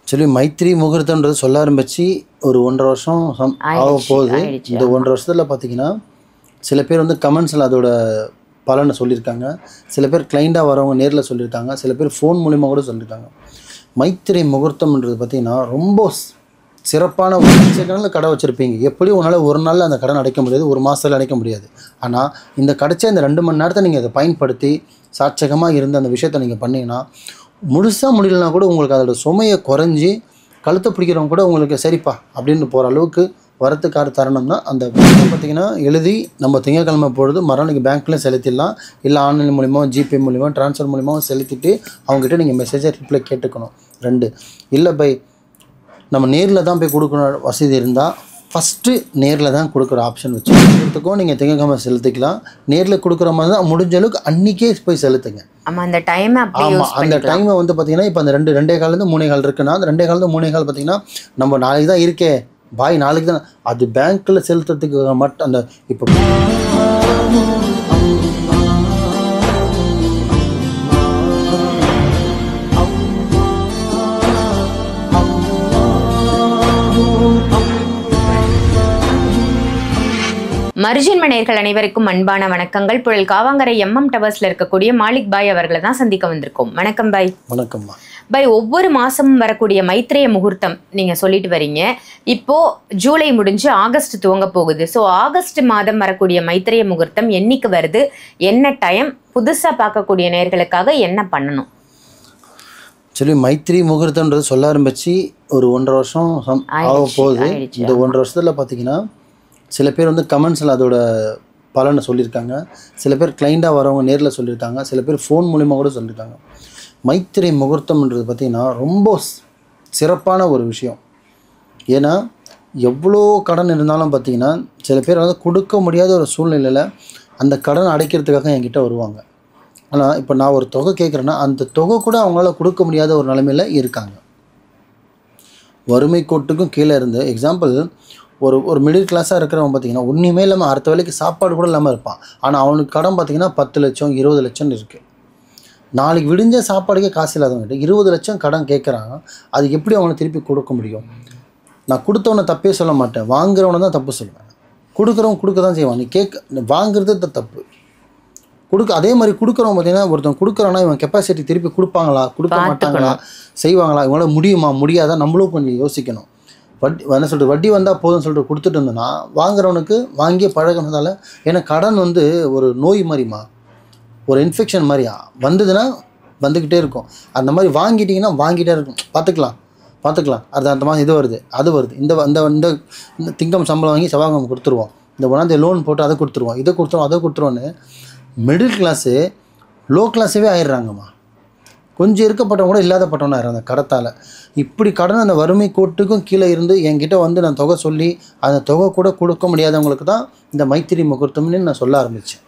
Actually Maithri முகூர்த்தன்றது சொல்ல ஆரம்பித்து ஒரு 1.5 வருஷம் ஆக போகுது. இந்த 1.5 வருஷத்தில் பார்த்தீங்கன்னா சில பேர் வந்து கமெண்ட்ஸில் அதோட பலனை சொல்லியிருக்காங்க, சில பேர் கிளைண்டாக வரவங்க நேரில் சொல்லியிருக்காங்க, சில பேர் ஃபோன் மூலிமா கூட சொல்லியிருக்காங்க. மைத்திரி முகூர்த்தம்ன்றது பார்த்திங்கன்னா ரொம்ப சிறப்பான ஒரு லட்சக்கணக்கில் கடை வச்சுருப்பீங்க. எப்படி உன்னால் ஒரு நாளில் அந்த கடன் அடைக்க முடியாது, ஒரு மாதத்தில் அடைக்க முடியாது. ஆனால் இந்த கிடைச்ச இந்த 2 மணி நேரத்தை நீங்கள் அதை பயன்படுத்தி சாட்சகமாக இருந்த அந்த விஷயத்தை நீங்கள் பண்ணிங்கன்னா முழுசாக முடியலனா கூட உங்களுக்கு அதோட சுமையை குறைஞ்சி கழுத்தை பிடிக்கிறவங்க கூட உங்களுக்கு சரிப்பா அப்படின்னு போகிற அளவுக்கு வரத்துக்கார தருணம் தான் அந்த பார்த்திங்கன்னா எழுதி நம்ம திங்கக்கிழமை பொழுது மறுநாளைக்கு பேங்க்லேயும் செலுத்திடலாம், இல்லை ஆன்லைன் மூலிமா ஜிபே மூலிமா ட்ரான்ஸ்ஃபர் மூலிமா செலுத்திட்டு அவங்ககிட்ட நீங்கள் மெசேஜை ரிப்ளை கேட்டுக்கணும். 2 இல்லை பை நம்ம நேரில் தான் போய் கொடுக்கணும் வசதி இருந்தால் ஃபஸ்ட்டு நேரில் தான் கொடுக்குற ஆப்ஷன் வச்சுக்கிறதுக்கும் நீங்கள் திங்கக்கிழமை செலுத்திக்கலாம். நேரில் கொடுக்குற மாதிரி தான் முடிஞ்ச அளவுக்கு அன்றைக்கே போய் செலுத்துங்க. ஆமாம், அந்த டைமை வந்து பார்த்தீங்கன்னா இப்போ அந்த 2 காலேருந்து 3 கால் இருக்குன்னா அந்த 2 காலேருந்து 3 கால் பார்த்தீங்கன்னா நம்ம நாளைக்கு தான் இருக்கே பாய் நாளைக்கு தான் அது பேங்க்கில் செலுத்துறதுக்கு மட்டும் அந்த இப்போ மர்ஜின் நேயர்கள் அனைவருக்கும் அன்பான வணக்கங்கள். புழல் காவாங்கரை எம்எம் டவர்ஸ்ல இருக்கக்கூடிய மாலிக் பாய் அவர்களை தான் சந்திக்க வந்திருக்கோம். வணக்கம் பாய். வணக்கம்மா பாய். ஒவ்வொரு மாசமும் வரக்கூடிய மைத்திரேய முகூர்த்தம் நீங்க சொல்லிட்டு வரீங்க. இப்போ ஜூலை முடிஞ்சு ஆகஸ்ட் துவங்க போகுது. ஸோ ஆகஸ்ட் மாதம் வரக்கூடிய மைத்திரேய முகூர்த்தம் என்னைக்கு வருது, என்ன டைம், புதுசா பார்க்கக்கூடிய நேயர்களுக்காக என்ன பண்ணணும்? ஆக்சுவலி மைத்திரி முகூர்த்தம்ன்றது சொல்ல ஆரம்பித்து ஒரு 1.5 வருஷம் ஆக போகுது. இந்த 1.5 வருஷத்தில் பார்த்தீங்கன்னா சில பேர் வந்து கமெண்ட்ஸில் அதோட பலனை சொல்லியிருக்காங்க, சில பேர் கிளைண்டாக வரவங்க நேரில் சொல்லியிருக்காங்க, சில பேர் ஃபோன் மூலிமா கூட சொல்லியிருக்காங்க. மைத்திரி முகூர்த்தம்ன்றது பார்த்திங்கன்னா ரொம்ப சிறப்பான ஒரு விஷயம். ஏன்னா எவ்வளோ கடன் இருந்தாலும் பார்த்திங்கன்னா சில பேர் வந்து கொடுக்க முடியாத ஒரு சூழ்நிலையில் அந்த கடன் அடைக்கிறதுக்காக என்கிட்ட வருவாங்க. ஆனால் இப்போ நான் ஒரு தொகை கேட்குறேன்னா அந்த தொகை கூட அவங்களால கொடுக்க முடியாத ஒரு நிலைமையில் இருக்காங்க. வறுமை கோட்டுக்கும் கீழே இருந்து எக்ஸாம்பிள் ஒரு மிடில் கிளாஸாக இருக்கிறவங்க பார்த்திங்கன்னா ஒன்றுமே இல்லாமல் அடுத்த வேலைக்கு சாப்பாடு கூட இல்லாமல் இருப்பான். ஆனால் அவனுக்கு கடன் பார்த்திங்கன்னா 10 லட்சம் 20 லட்சம் இருக்குது. நாளைக்கு விடிஞ்ச சாப்பாடுக்கே காசு இல்லாதவங்ககிட்ட 20 லட்சம் கடன் கேட்குறாங்க. அது எப்படி அவனை திருப்பி கொடுக்க முடியும்? நான் கொடுத்தவனை தப்பே சொல்ல மாட்டேன், வாங்குறவனை தான் தப்பு சொல்லுவேன். கொடுக்குறவன் கொடுக்க தான் செய்வான். நீ வாங்குறது தப்பு. அதே மாதிரி கொடுக்குறவங்க பார்த்திங்கன்னா ஒருத்தன் கொடுக்குறான்னா இவன் கெப்பாசிட்டி திருப்பி கொடுப்பாங்களா கொடுக்க மாட்டாங்களா, செய்வாங்களா, இவங்களால முடியுமா முடியாதா, நம்மளும் கொஞ்சம் யோசிக்கணும். என்ன சொல்கிறது, வட்டி வந்தால் போதும்னு சொல்லிட்டு கொடுத்துட்டு இருந்தோன்னா வாங்குறவனுக்கு வாங்கிய பழகினதால, ஏன்னா கடன் வந்து ஒரு நோய் மாதிரிமா, ஒரு இன்ஃபெக்ஷன் மாதிரியா, வந்ததுன்னா வந்துக்கிட்டே இருக்கும். அந்த மாதிரி வாங்கிட்டிங்கன்னா வாங்கிட்டே இருக்கும். பார்த்துக்கலாம் அது அந்த மாதிரி இது வருது அது வருது, இந்த திங்கம் சம்பளம் வாங்கி செவ்வாய்க்கிழமை கொடுத்துருவோம், இந்த ஒன்றாந்தேதி லோன் போட்டு அதை கொடுத்துருவோம், இதை கொடுத்துருவோம், அதை கொடுத்துருவோன்னு மிடில் கிளாஸு லோ கிளாஸவே ஆயிடுறாங்கம்மா. கொஞ்சம் இருக்கப்பட்டவங்க கூட இல்லாதப்பட்டவனா அந்த கடத்தால். இப்படி கடன் அந்த வறுமை கோட்டுக்கும் கீழே இருந்து என்கிட்ட வந்து நான் தொகை சொல்லி அந்த தொகை கூட கொடுக்க முடியாதவங்களுக்கு தான் இந்த மைத்திரி முகூர்த்தம்னு நான் சொல்ல ஆரம்பித்தேன்.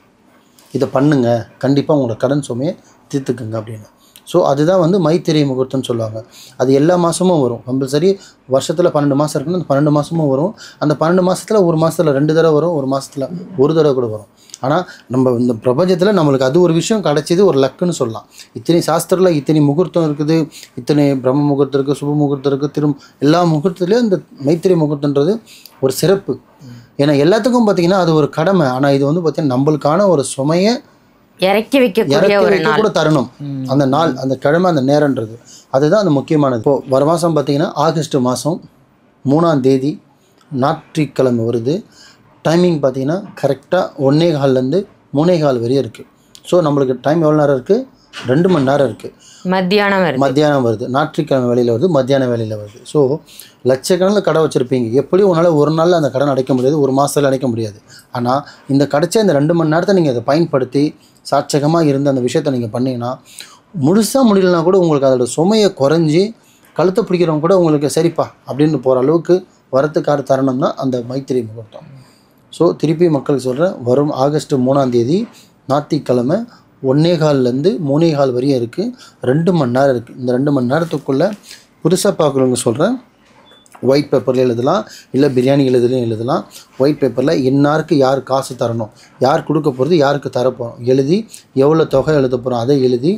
இதை பண்ணுங்க, கண்டிப்பாக உங்களோட கடன் சுமையை தீர்த்துக்குங்க அப்படின்னு. ஸோ அதுதான் வந்து மைத்திரி முகூர்த்தம்னு சொல்லுவாங்க. அது எல்லா மாதமும் வரும். கம்பல்சரி வருஷத்தில் 12 மாதம் இருக்குன்னு அந்த 12 மாதமும் வரும். அந்த 12 மாதத்தில் ஒரு மாதத்தில் 2 தடவை வரும், ஒரு மாதத்தில் ஒரு தடவை கூட வரும். ஆனால் நம்ம இந்த பிரபஞ்சத்தில் நம்மளுக்கு அது ஒரு விஷயம் கிடச்சிது, ஒரு லக்குன்னு சொல்லலாம். இத்தனை சாஸ்திரத்தில் இத்தனை முகூர்த்தம் இருக்குது, இத்தனை பிரம்ம முகூர்த்தம் இருக்குது, சுப முகூர்த்தம் இருக்குது, எல்லா முகூர்த்தத்துலேயும் இந்த மைத்திரி முகூர்த்தன்றது ஒரு சிறப்பு. ஏன்னா எல்லாத்துக்கும் பார்த்திங்கன்னா அது ஒரு கடமை. ஆனால் இது வந்து பார்த்திங்கன்னா நம்மளுக்கான ஒரு சுமையை இறக்கி வைக்க கூட தரணும். அந்த நாள், அந்த கிழமை, அந்த நேரன்றது அதுதான் அந்த முக்கியமானது. இப்போது வர மாதம் பார்த்திங்கன்னா ஆகஸ்ட் மாதம் 3ஆம் தேதி ஞாயிற்றுக்கிழமை வருது. டைமிங் பார்த்திங்கன்னா கரெக்டாக 1:15 3:15 வரையும் இருக்குது. ஸோ நம்மளுக்கு டைம் எவ்வளோ நேரம் இருக்குது? 2 மணி நேரம் இருக்குது. மத்தியானம் வருது. ஞாயிற்றுக்கிழமை வேலையில் வருது, மத்தியான வேலையில் வருது. ஸோ லட்சக்கணக்கில் கடை வச்சுருப்பீங்க. எப்படி உன்னால் ஒரு நாளில் அந்த கடன் அடைக்க முடியாது, ஒரு மாதத்தில் அடைக்க முடியாது. ஆனால் இந்த கிடைச்ச இந்த 2 மணி நேரத்தை நீங்கள் அதை பயன்படுத்தி சாட்சகமாக இருந்த அந்த விஷயத்தை நீங்கள் பண்ணிங்கன்னா முழுசாக முடியலனா கூட உங்களுக்கு அதோட சுமையை குறைஞ்சி கழுத்தை பிடிக்கிறவங்க கூட உங்களுக்கு சரிப்பா அப்படின்னு போகிற அளவுக்கு வரத்துக்கார தருணம் தான் அந்த மைத்திரி முகூர்த்தம். ஸோ திருப்பி மக்களுக்கு சொல்கிறேன், வரும் ஆகஸ்ட் 3ஆம் தேதி ஞாயிற்றுக்கிழமை 1:15 3:15 வரையும் இருக்குது. 2 மணி நேரம் இருக்குது. இந்த 2 மணி நேரத்துக்குள்ளே புதுசாக பார்க்குறவங்க சொல்கிறேன், ஒயிட் பேப்பரில் எழுதலாம், இல்லை பிரியாணி எழுதலாம். ஒயிட் பேப்பரில் இன்னாருக்கு யார் காசு தரணும், யார் கொடுக்க போகிறது, யாருக்கு தரப்போகிறோம் எழுதி, எவ்வளோ தொகை எழுத போகிறோம் அதை எழுதி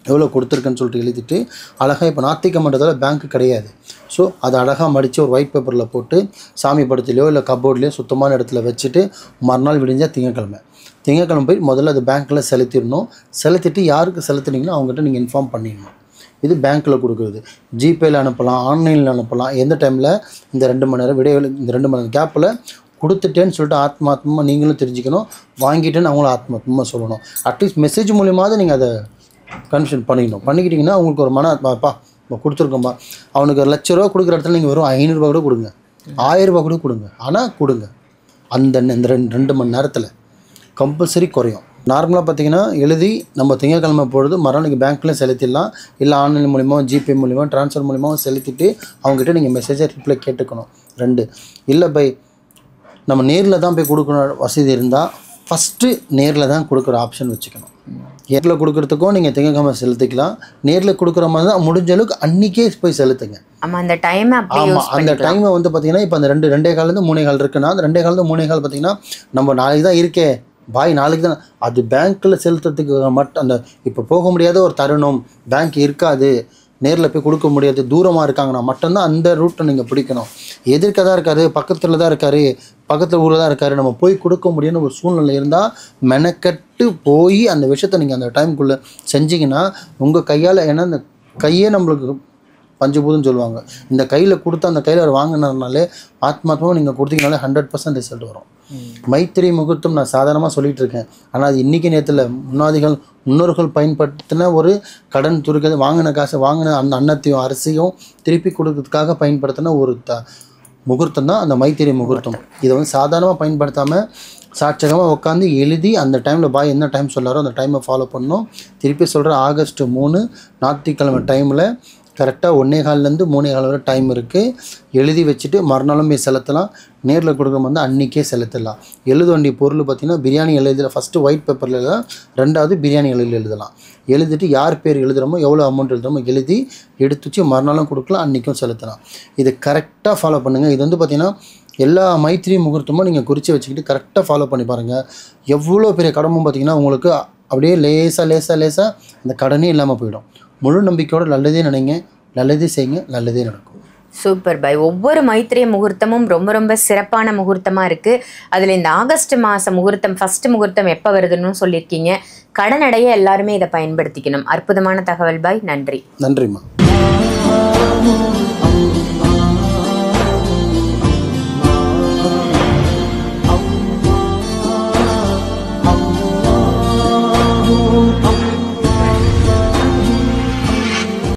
எவ்வளோ கொடுத்துருக்குன்னு சொல்லிட்டு எழுதிட்டு அழகாக இப்போ நாத்திக மண்டலத்தில் பேங்க்கு கிடையாது. ஸோ அதை அழகாக மடித்து ஒரு ஒயிட் பேப்பரில் போட்டு சாமி படத்துலையோ இல்லை கப்போர்ட்லேயோ சுத்தமான இடத்துல வச்சுட்டு மறுநாள் விடிஞ்சால் திங்கக்கிழமை போய் முதல்ல அது பேங்க்கில் செலுத்திடணும். செலுத்திட்டு யாருக்கு செலுத்துனீங்களோ அவங்ககிட்ட நீங்கள் இன்ஃபார்ம் பண்ணிடணும். இது பேங்க்கில் கொடுக்குறது. ஜிபேயில் அனுப்பலாம், ஆன்லைனில் அனுப்பலாம். எந்த டைமில் இந்த 2 மணி நேரம் இந்த 2 மணி நேரம் கேப்பில் கொடுத்துட்டேன்னு சொல்லிட்டு ஆத்மாத்மா நீங்களும் தெரிஞ்சுக்கணும், வாங்கிட்டேன்னு அவங்களும் ஆத்மாத்மா சொல்லணும். அட்லீஸ்ட் மெசேஜ் மூலியமாவது நீங்கள் அதை கன்ஃபர்ம் பண்ணிக்கிட்டிங்கன்னா உங்களுக்கு ஒரு மனப்பா கொடுத்துருக்கோம்பா. அவனுக்கு ₹1,00,000 கொடுக்குற இடத்துல நீங்கள் வெறும் ₹500 கூட கொடுங்க, ₹1000 கூட கொடுங்க. ஆனால் கொடுங்க. இந்த 2 மணி நேரத்தில் கம்பல்சரி குறையும். நார்மலாக பார்த்தீங்கன்னா எழுதி நம்ம திங்கக்கிழமை பொழுது மறுநாளைக்கு பேங்க்கில் செலுத்திடலாம். இல்லை ஆன்லைன் மூலிமா, ஜிபே மூலிமா, ட்ரான்ஸ்ஃபர் மூலிமாவும் செலுத்திட்டு அவங்ககிட்ட நீங்கள் மெசேஜை ரிப்ளை கேட்டுக்கணும். 2 இல்லை நம்ம நேரில் தான் போய் கொடுக்கணும் வசதி இருந்தால் ஃபஸ்ட்டு நேரில் தான் கொடுக்குற ஆப்ஷன் வச்சுக்கணும். நேரில் கொடுக்குறதுக்கும் நீங்கள் திங்கக்கிழமை செலுத்திக்கலாம். நேரில் கொடுக்குற மாதிரி தான் முடிஞ்ச அளவுக்கு அன்றைக்கே போய் செலுத்துங்க. ஆமாம், அந்த டைமை டைமை வந்து பார்த்தீங்கன்னா இப்போ அந்த 2:15 3:15 இருக்குன்னா அந்த 2:15 3:15 பார்த்தீங்கன்னா நம்ம நாளைக்கு தான் இருக்கே நாளைக்கு தான் அது பேங்க்கில் செலுத்துறதுக்கு மட்டும் அந்த இப்போ போக முடியாத ஒரு தருணம், பேங்க் இருக்காது, நேரில் போய் கொடுக்க முடியாது, தூரமாக இருக்காங்கன்னா மட்டும்தான் அந்த ரூட்டை நீங்கள் பிடிக்கணும். எதிர்க்க தான் இருக்காரு, பக்கத்தில் தான் இருக்காரு, பக்கத்தில் ஊரில் தான் இருக்காரு, நம்ம போய் கொடுக்க முடியும்னு ஒரு சூழ்நிலை இருந்தால் மெனக்கட்டு போய் அந்த விஷயத்தை நீங்கள் அந்த டைமுக்குள்ளே செஞ்சிங்கன்னா உங்கள் கையால், ஏன்னா இந்த கையே நம்மளுக்கு பஞ்சபூதம்னு சொல்லுவாங்க, இந்த கையில் கொடுத்து அந்த கையில் வாங்கினாலே ஆத்மாத்மாவும் நீங்கள் கொடுத்தீங்கனாலே 100% ரிசல்ட் வரும். மைத்திரி முகூர்த்தம் நான் சாதாரணமாக சொல்லிகிட்டு இருக்கேன். ஆனால் அது இன்றைக்கி நேரத்தில் முன்னோர்கள் பயன்படுத்தின ஒரு கடன் துருக்கிறது, வாங்கின காசை வாங்கின அந்த அன்னத்தையும் அரிசியும் திருப்பி கொடுக்கறதுக்காக பயன்படுத்தின ஒரு முகூர்த்தம் தான் அந்த மைத்திரி முகூர்த்தம். இதை வந்து சாதாரணமாக பயன்படுத்தாமல் சாட்சகமாக உட்காந்து எழுதி அந்த டைமில் என்ன டைம் சொல்லாரோ அந்த டைமை ஃபாலோ பண்ணணும். திருப்பி சொல்கிற ஆகஸ்ட் 3 ஞாயிற்றுக்கிழமை டைமில் கரெக்டாக 1:15 3:15 வரை டைம் இருக்குது. எழுதி வச்சுட்டு மறுநாளும் போய் செலுத்தலாம். நேரில் கொடுக்குற வந்து அன்றைக்கே செலுத்தலாம். எழுத வேண்டிய பொருள் பார்த்திங்கன்னா பிரியாணி எழுதலாம். ஃபஸ்ட்டு ஒயிட் பேப்பரில் எழுதலாம், 2வது பிரியாணி எழுதலாம். எழுதிட்டு யார் பேர் எழுதுகிறோமோ எவ்வளோ அமௌண்ட் எழுதுகிறோமோ எழுதி எடுத்து வச்சு மறுநாளும் கொடுக்கலாம், அன்றைக்கும் செலுத்தலாம். இது கரெக்டாக ஃபாலோ பண்ணுங்கள். இது வந்து பார்த்திங்கன்னா எல்லா மைத்திரி முகூர்த்தமும் நீங்கள் குறித்து வச்சுக்கிட்டு கரெக்டாக ஃபாலோ பண்ணி பாருங்கள். எவ்வளோ பெரிய கடமும் பார்த்திங்கன்னா உங்களுக்கு அப்படியே லேசாக அந்த கடனே இல்லாமல் போயிடும். முழு நம்பிக்கையோடு நல்லதே நினைங்க, நல்லதே செய்யுங்க, நல்லதே நடக்கும். சூப்பர் பாய். ஒவ்வொரு மைத்திரிய முகூர்த்தமும் ரொம்ப ரொம்ப சிறப்பான முகூர்த்தமாக இருக்குது. அதில் இந்த ஆகஸ்ட் மாத முகூர்த்தம், ஃபஸ்ட்டு முகூர்த்தம் எப்போ வருதுன்னு சொல்லியிருக்கீங்க. கடனடைய எல்லாருமே இதை பயன்படுத்திக்கணும். அற்புதமான தகவல் பாய். நன்றி. நன்றிம்மா.